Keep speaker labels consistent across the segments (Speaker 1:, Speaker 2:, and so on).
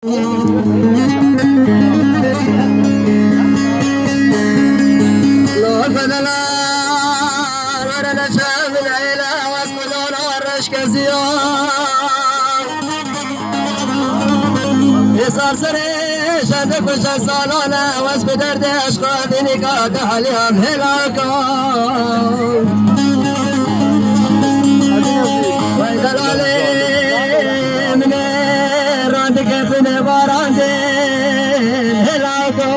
Speaker 1: صار سري شدك وش صالونا واس بدرد اشقادني كاد حاليهم هلاكم ويدلالي من راندك في نباراندين هلاكم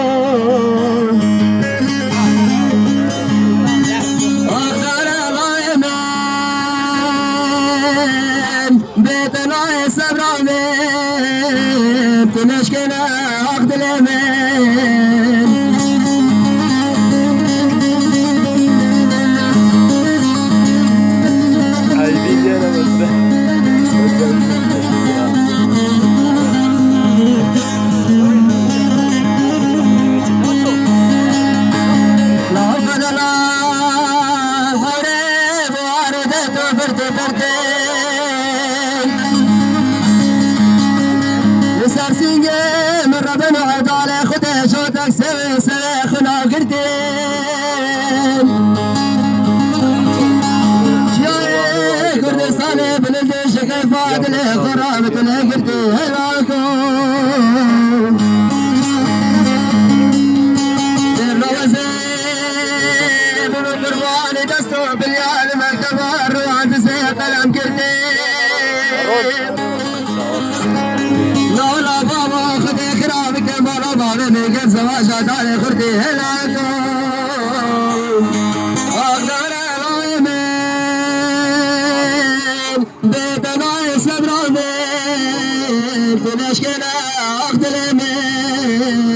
Speaker 1: واخر الغيمان بيتنا يسبرامين تنشكنا عقد الأمان
Speaker 2: حبيبي أنا
Speaker 1: لا فضل هرب واردت وفرت فرتين يسار سينجي من ربنا عدالة خده شوتك سوي سوي خنا قردين شياء كردستاني بلدي شكي فادلي خرابة الهقردي هلاكم دير لوزي بلو قرباني دستو باليال مكتبار روحان تسيح قلم كردي لا بابا خدي كرامك مولا بابا ميقل زواج عدالي خردي هلاكم أقدر الغيمين بيتنا يسبرامين تنشكنا عقد اليمين